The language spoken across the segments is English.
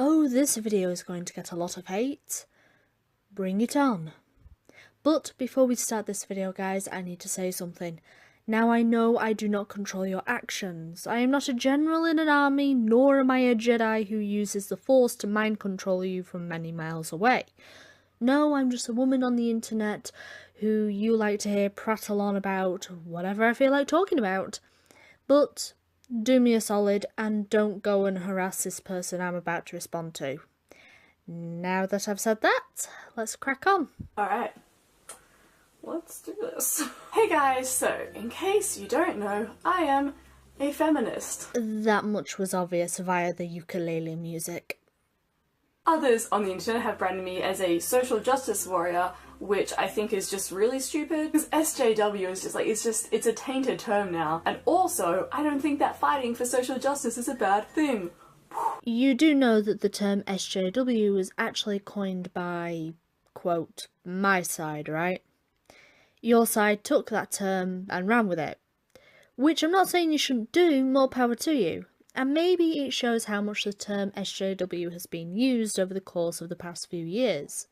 oh, this video is going to get a lot of hate. Bring it on. But before we start this video, guys, I need to say something. Now, I know I do not control your actions. I am not a general in an army, nor am I a Jedi who uses the Force to mind control you from many miles away. No, I'm just a woman on the internet who you like to hear prattle on about whatever I feel like talking about. But do me a solid and don't go and harass this person I'm about to respond to. Now that I've said that, let's crack on. Alright, let's do this. Hey guys, so in case you don't know, I am a feminist. That much was obvious via the ukulele music. Others on the internet have branded me as a social justice warrior, which I think is just really stupid, because SJW is just like, it's a tainted term now. And also, I don't think that fighting for social justice is a bad thing. You do know that the term SJW was actually coined by, quote, my side, right? Your side took that term and ran with it. Which I'm not saying you shouldn't do, more power to you. And maybe it shows how much the term SJW has been used over the course of the past few years.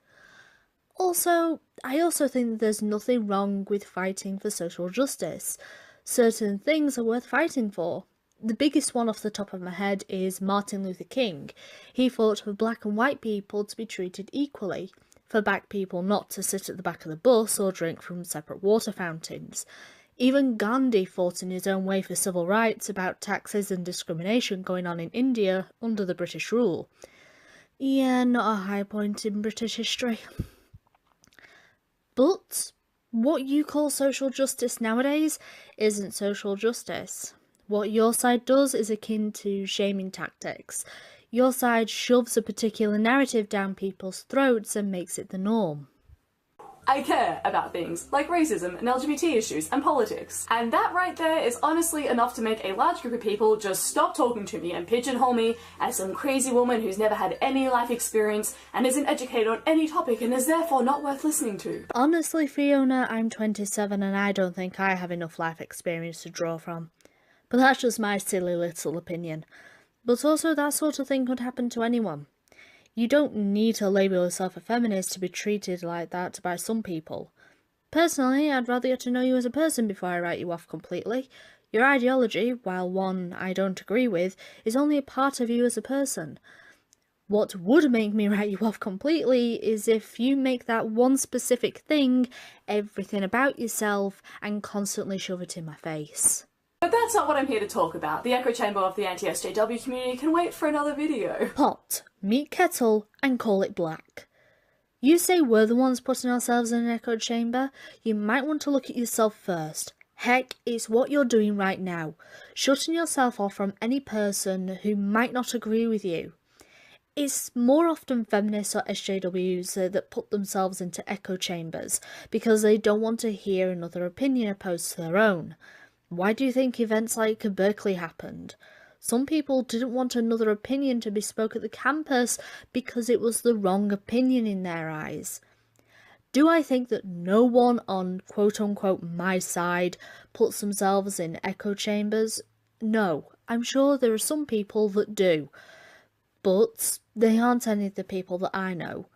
Also, I also think that there's nothing wrong with fighting for social justice. Certain things are worth fighting for. The biggest one off the top of my head is Martin Luther King. He fought for black and white people to be treated equally, for black people not to sit at the back of the bus or drink from separate water fountains. Even Gandhi fought in his own way for civil rights about taxes and discrimination going on in India under the British rule. Yeah, not a high point in British history. But what you call social justice nowadays isn't social justice. What your side does is akin to shaming tactics. Your side shoves a particular narrative down people's throats and makes it the norm. I care about things like racism and LGBT issues and politics. And that right there is honestly enough to make a large group of people just stop talking to me and pigeonhole me as some crazy woman who's never had any life experience and isn't educated on any topic and is therefore not worth listening to. Honestly, Fiona, I'm 27 and I don't think I have enough life experience to draw from. But that's just my silly little opinion. But also that sort of thing could happen to anyone. You don't need to label yourself a feminist to be treated like that by some people. Personally, I'd rather get to know you as a person before I write you off completely. Your ideology, while one I don't agree with, is only a part of you as a person. What would make me write you off completely is if you make that one specific thing everything about yourself and constantly shove it in my face. But that's not what I'm here to talk about. The echo chamber of the anti-SJW community can wait for another video. Pot, meet kettle, and call it black. You say we're the ones putting ourselves in an echo chamber? You might want to look at yourself first. Heck, it's what you're doing right now. Shutting yourself off from any person who might not agree with you. It's more often feminists or SJWs that put themselves into echo chambers because they don't want to hear another opinion opposed to their own. Why do you think events like Berkeley happened? Some people didn't want another opinion to be spoke at the campus because it was the wrong opinion in their eyes. Do I think that no one on quote-unquote my side puts themselves in echo chambers? No, I'm sure there are some people that do. But they aren't any of the people that I know.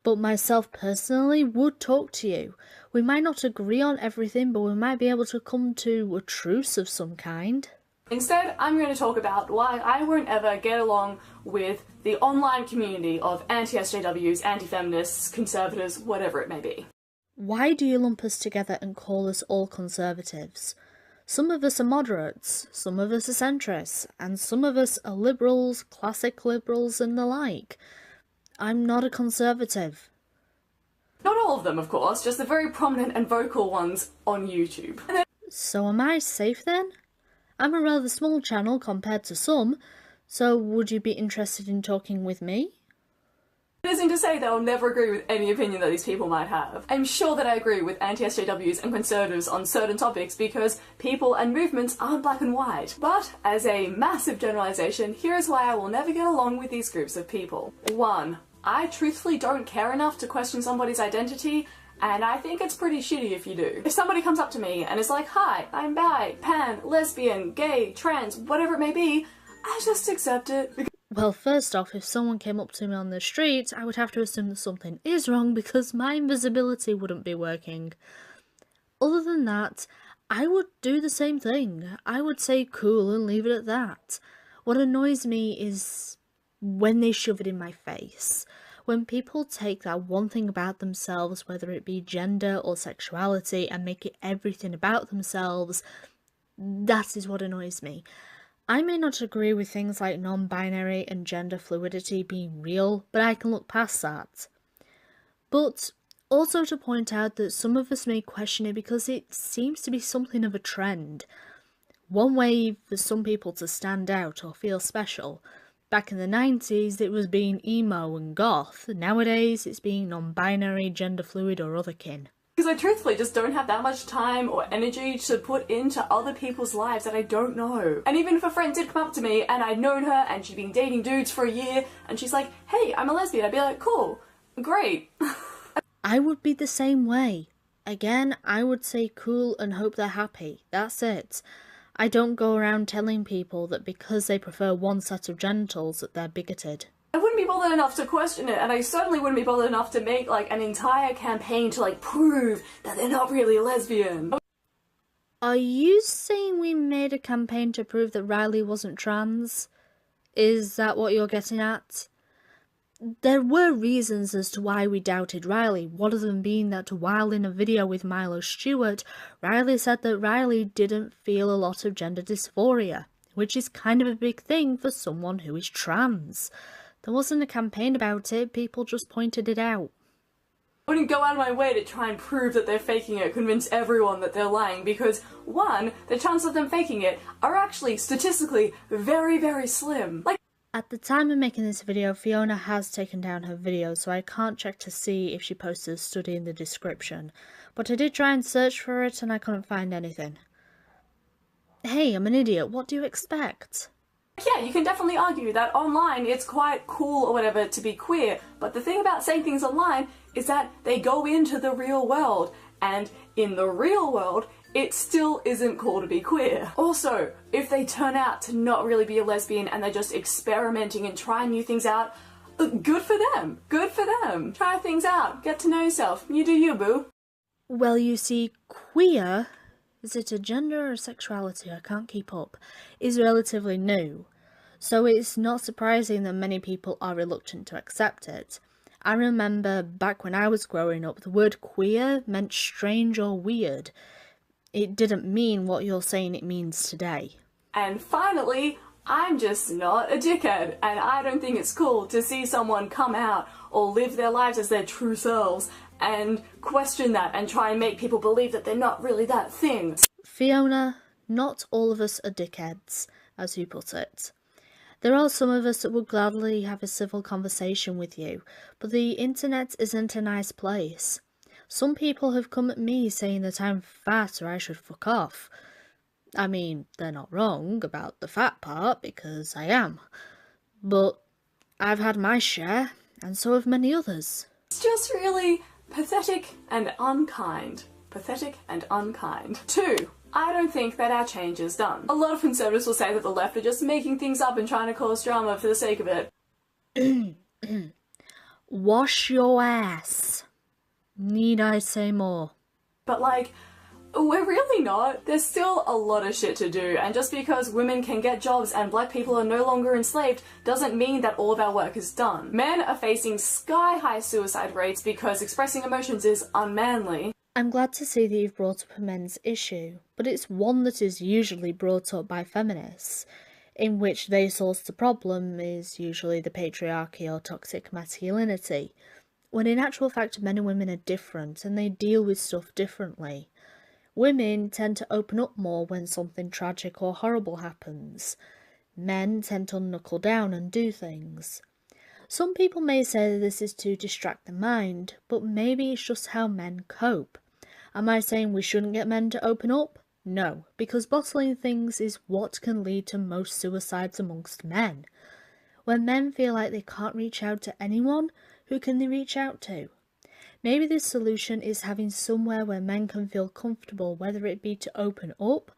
But myself personally would talk to you. We might not agree on everything, but we might be able to come to a truce of some kind. Instead, I'm going to talk about why I won't ever get along with the online community of anti-SJWs, anti-feminists, conservatives, whatever it may be. Why do you lump us together and call us all conservatives? Some of us are moderates, some of us are centrists, and some of us are liberals, classic liberals and the like. I'm not a conservative. Not all of them, of course, just the very prominent and vocal ones on YouTube. So am I safe then? I'm a rather small channel compared to some, so would you be interested in talking with me? It isn't to say that I'll never agree with any opinion that these people might have. I'm sure that I agree with anti-SJWs and conservatives on certain topics because people and movements aren't black and white. But, as a massive generalisation, here is why I will never get along with these groups of people. 1. I truthfully don't care enough to question somebody's identity, and I think it's pretty shitty if you do. If somebody comes up to me and is like, hi, I'm bi, pan, lesbian, gay, trans, whatever it may be, I just accept it. Well, first off, if someone came up to me on the street, I would have to assume that something is wrong because my invisibility wouldn't be working. Other than that, I would do the same thing. I would say cool and leave it at that. What annoys me is when they shove it in my face. When people take that one thing about themselves, whether it be gender or sexuality, and make it everything about themselves, that is what annoys me. I may not agree with things like non-binary and gender fluidity being real, but I can look past that. But also to point out that some of us may question it because it seems to be something of a trend. One way for some people to stand out or feel special. Back in the 90s, it was being emo and goth. Nowadays, it's being non-binary, gender fluid, or other kin. Because I truthfully just don't have that much time or energy to put into other people's lives that I don't know. And even if a friend did come up to me and I'd known her and she'd been dating dudes for a year and she's like, hey, I'm a lesbian, I'd be like, cool, great. I would be the same way. Again, I would say cool and hope they're happy. That's it. I don't go around telling people that because they prefer one set of genitals that they're bigoted. I wouldn't be bothered enough to question it, and I certainly wouldn't be bothered enough to make like an entire campaign to like prove that they're not really a lesbian. Are you saying we made a campaign to prove that Riley wasn't trans? Is that what you're getting at? There were reasons as to why we doubted Riley, one of them being that while in a video with Milo Stewart, Riley said that Riley didn't feel a lot of gender dysphoria, which is kind of a big thing for someone who is trans. There wasn't a campaign about it, people just pointed it out. I wouldn't go out of my way to try and prove that they're faking it, convince everyone that they're lying, because one, the chances of them faking it are actually statistically very, very slim. At the time of making this video, Fiona has taken down her video, so I can't check to see if she posted a study in the description. But I did try and search for it and I couldn't find anything. Hey, I'm an idiot, what do you expect? Yeah, you can definitely argue that online it's quite cool or whatever to be queer, but the thing about saying things online is that they go into the real world, and in the real world, it still isn't cool to be queer. Also, if they turn out to not really be a lesbian and they're just experimenting and trying new things out, good for them. Good for them. Try things out. Get to know yourself. You do you, boo. Well, you see, queer, is it a gender or sexuality? I can't keep up, is relatively new. So it's not surprising that many people are reluctant to accept it. I remember back when I was growing up, the word queer meant strange or weird. It didn't mean what you're saying it means today. And finally, I'm just not a dickhead, and I don't think it's cool to see someone come out or live their lives as their true selves and question that and try and make people believe that they're not really that thing. Fiona, not all of us are dickheads, as you put it. There are some of us that would gladly have a civil conversation with you, but the internet isn't a nice place. Some people have come at me saying that I'm fat or I should fuck off. I mean, they're not wrong about the fat part, because I am. But I've had my share, and so have many others. It's just really pathetic and unkind. Pathetic and unkind. 2. I don't think that our change is done. A lot of conservatives will say that the left are just making things up and trying to cause drama for the sake of it. Wash your ass. Need I say more? But like, we're really not. There's still a lot of shit to do, and just because women can get jobs and black people are no longer enslaved doesn't mean that all of our work is done. Men are facing sky-high suicide rates because expressing emotions is unmanly. I'm glad to see that you've brought up a men's issue, but it's one that is usually brought up by feminists, in which their source the problem is usually the patriarchy or toxic masculinity, when in actual fact men and women are different and they deal with stuff differently. Women tend to open up more when something tragic or horrible happens. Men tend to knuckle down and do things. Some people may say that this is to distract the mind, but maybe it's just how men cope. Am I saying we shouldn't get men to open up? No, because bottling things is what can lead to most suicides amongst men. When men feel like they can't reach out to anyone, who can they reach out to? Maybe the solution is having somewhere where men can feel comfortable, whether it be to open up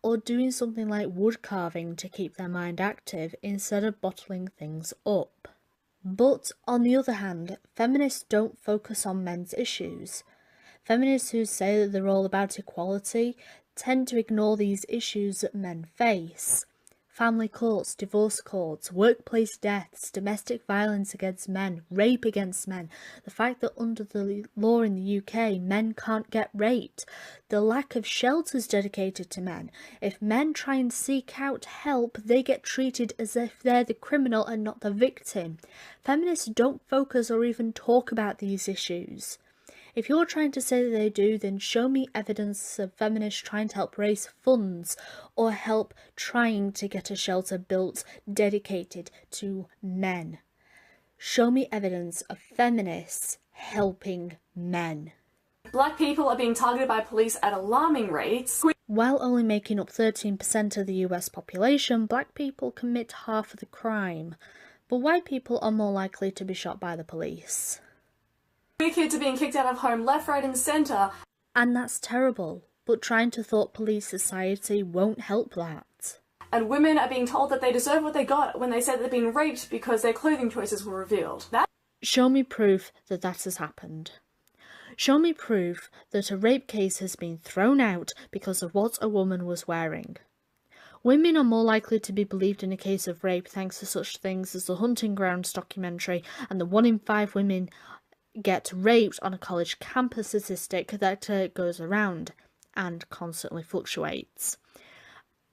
or doing something like wood carving to keep their mind active instead of bottling things up. But on the other hand, feminists don't focus on men's issues. Feminists who say that they're all about equality tend to ignore these issues that men face. Family courts, divorce courts, workplace deaths, domestic violence against men, rape against men, the fact that under the law in the UK men can't get raped, the lack of shelters dedicated to men. If men try and seek out help, they get treated as if they're the criminal and not the victim. Feminists don't focus or even talk about these issues. If you're trying to say that they do, then show me evidence of feminists trying to help raise funds or help trying to get a shelter built dedicated to men. Show me evidence of feminists helping men. Black people are being targeted by police at alarming rates. While only making up 13% of the US population, black people commit half of the crime, but white people are more likely to be shot by the police. Queer kids are being kicked out of home left, right and centre. And that's terrible, but trying to thwart police society won't help that. And women are being told that they deserve what they got when they said they've been raped because their clothing choices were revealed. Show me proof that that has happened. Show me proof that a rape case has been thrown out because of what a woman was wearing. Women are more likely to be believed in a case of rape thanks to such things as the Hunting Grounds documentary and the 1 in 5 women get raped on a college campus statistic that goes around and constantly fluctuates.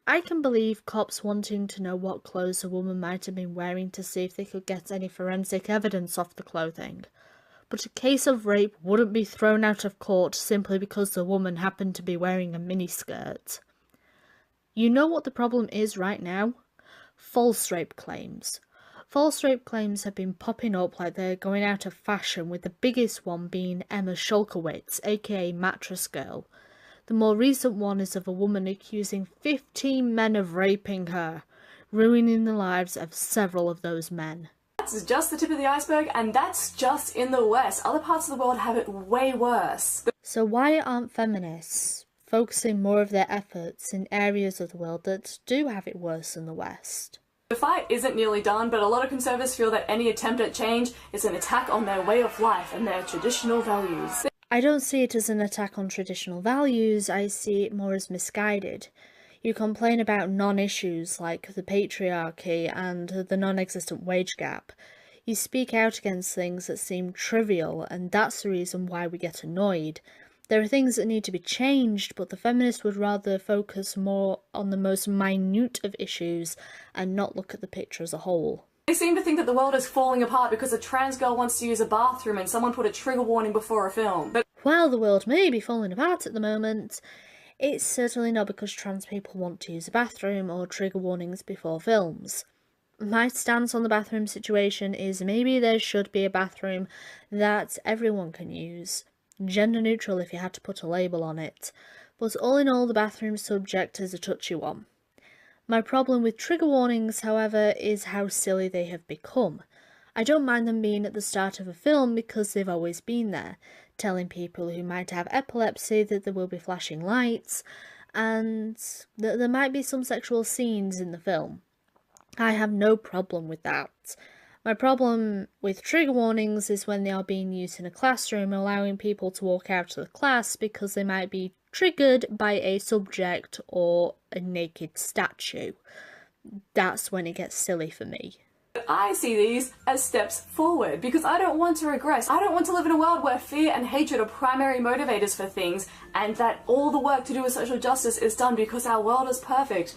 I can believe cops wanting to know what clothes a woman might have been wearing to see if they could get any forensic evidence off the clothing. But a case of rape wouldn't be thrown out of court simply because the woman happened to be wearing a miniskirt. You know what the problem is right now? False rape claims. False rape claims have been popping up like they're going out of fashion, with the biggest one being Emma Shulkowitz, aka Mattress Girl. The more recent one is of a woman accusing 15 men of raping her, ruining the lives of several of those men. That's just the tip of the iceberg, and that's just in the West. Other parts of the world have it way worse. So why aren't feminists focusing more of their efforts in areas of the world that do have it worse than the West? The fight isn't nearly done, but a lot of conservatives feel that any attempt at change is an attack on their way of life and their traditional values. I don't see it as an attack on traditional values, I see it more as misguided. You complain about non-issues like the patriarchy and the non-existent wage gap. You speak out against things that seem trivial, and that's the reason why we get annoyed. There are things that need to be changed, but the feminists would rather focus more on the most minute of issues and not look at the picture as a whole. They seem to think that the world is falling apart because a trans girl wants to use a bathroom and someone put a trigger warning before a film. But while the world may be falling apart at the moment, it's certainly not because trans people want to use a bathroom or trigger warnings before films. My stance on the bathroom situation is maybe there should be a bathroom that everyone can use. Gender neutral if you had to put a label on it, but all in all the bathroom subject is a touchy one. My problem with trigger warnings, however, is how silly they have become. I don't mind them being at the start of a film because they've always been there, telling people who might have epilepsy that there will be flashing lights and that there might be some sexual scenes in the film. I have no problem with that. My problem with trigger warnings is when they are being used in a classroom, allowing people to walk out of the class because they might be triggered by a subject or a naked statue. That's when it gets silly for me. I see these as steps forward because I don't want to regress. I don't want to live in a world where fear and hatred are primary motivators for things and that all the work to do with social justice is done because our world is perfect.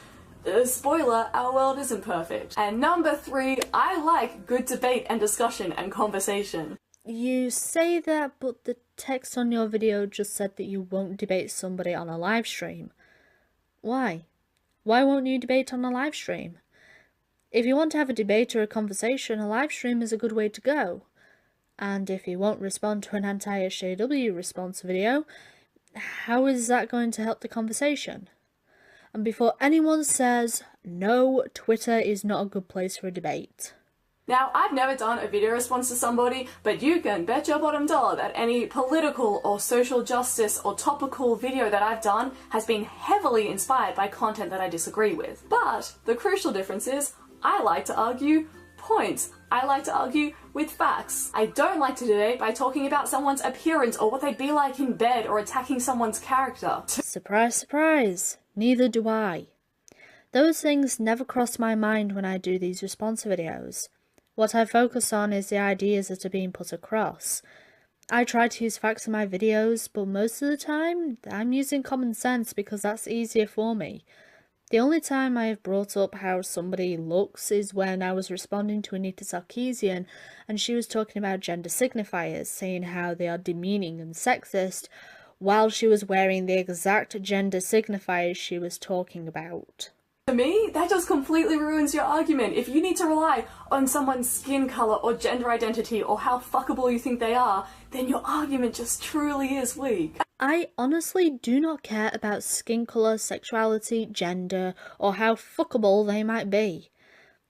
Spoiler, our world isn't perfect. And number 3, I like good debate and discussion and conversation. You say that, but the text on your video just said that you won't debate somebody on a live stream. Why? Why won't you debate on a live stream? If you want to have a debate or a conversation, a live stream is a good way to go. And if you won't respond to an anti-SJW response video, how is that going to help the conversation? And before anyone says, no, Twitter is not a good place for a debate. Now, I've never done a video response to somebody, but you can bet your bottom dollar that any political or social justice or topical video that I've done has been heavily inspired by content that I disagree with. But the crucial difference is, I like to argue points. I like to argue with facts. I don't like to debate by talking about someone's appearance or what they'd be like in bed or attacking someone's character. Surprise, surprise. Neither do I. Those things never cross my mind when I do these response videos. What I focus on is the ideas that are being put across. I try to use facts in my videos, but most of the time, I'm using common sense because that's easier for me. The only time I have brought up how somebody looks is when I was responding to Anita Sarkeesian and she was talking about gender signifiers, saying how they are demeaning and sexist, while she was wearing the exact gender signifiers she was talking about. To me, that just completely ruins your argument. If you need to rely on someone's skin colour or gender identity or how fuckable you think they are, then your argument just truly is weak. I honestly do not care about skin colour, sexuality, gender, or how fuckable they might be.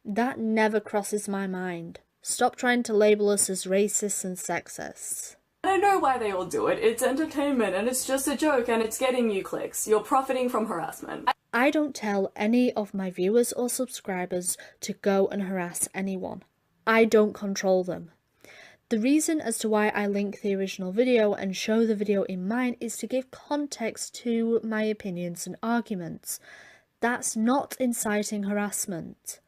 That never crosses my mind. Stop trying to label us as racists and sexists. I know why they all do it. It's entertainment and it's just a joke and it's getting you clicks. You're profiting from harassment. I don't tell any of my viewers or subscribers to go and harass anyone. I don't control them. The reason as to why I link the original video and show the video in mine is to give context to my opinions and arguments. That's not inciting harassment.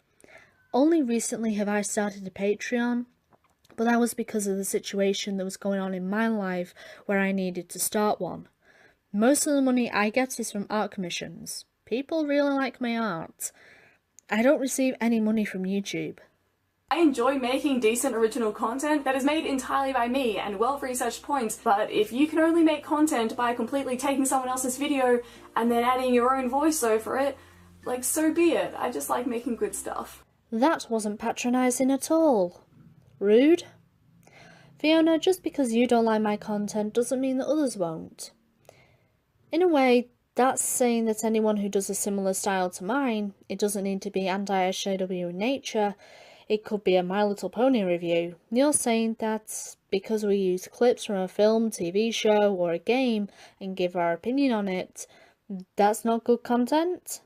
Only recently have I started a Patreon, but that was because of the situation that was going on in my life where I needed to start one. Most of the money I get is from art commissions. People really like my art. I don't receive any money from YouTube. I enjoy making decent original content that is made entirely by me and well-researched points, but if you can only make content by completely taking someone else's video and then adding your own voice over it, like, so be it. I just like making good stuff. That wasn't patronising at all. Rude. Fiona, just because you don't like my content doesn't mean that others won't. In a way, that's saying that anyone who does a similar style to mine, it doesn't need to be anti-SJW in nature, it could be a My Little Pony review. You're saying that because we use clips from a film, TV show or a game and give our opinion on it, that's not good content?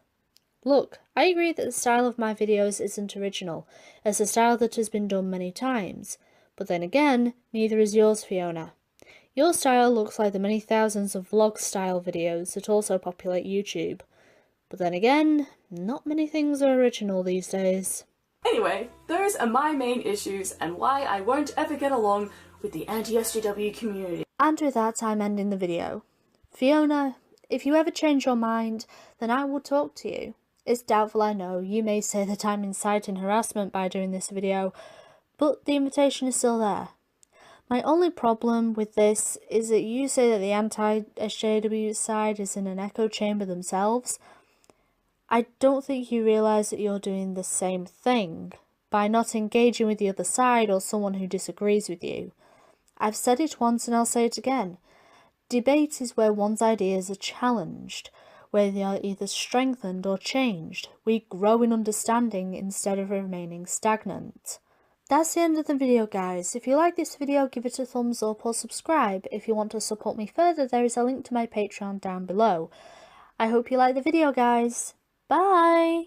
Look, I agree that the style of my videos isn't original. It's a style that has been done many times. But then again, neither is yours, Fiona. Your style looks like the many thousands of vlog-style videos that also populate YouTube. But then again, not many things are original these days. Anyway, those are my main issues and why I won't ever get along with the anti-SJW community. And with that, I'm ending the video. Fiona, if you ever change your mind, then I will talk to you. It's doubtful, I know. You may say that I'm inciting harassment by doing this video, but the invitation is still there. My only problem with this is that you say that the anti-SJW side is in an echo chamber themselves. I don't think you realise that you're doing the same thing by not engaging with the other side or someone who disagrees with you. I've said it once and I'll say it again. Debate is where one's ideas are challenged, where they are either strengthened or changed. We grow in understanding instead of remaining stagnant. That's the end of the video, guys. If you like this video, give it a thumbs up or subscribe. If you want to support me further, there is a link to my Patreon down below. I hope you like the video, guys. Bye!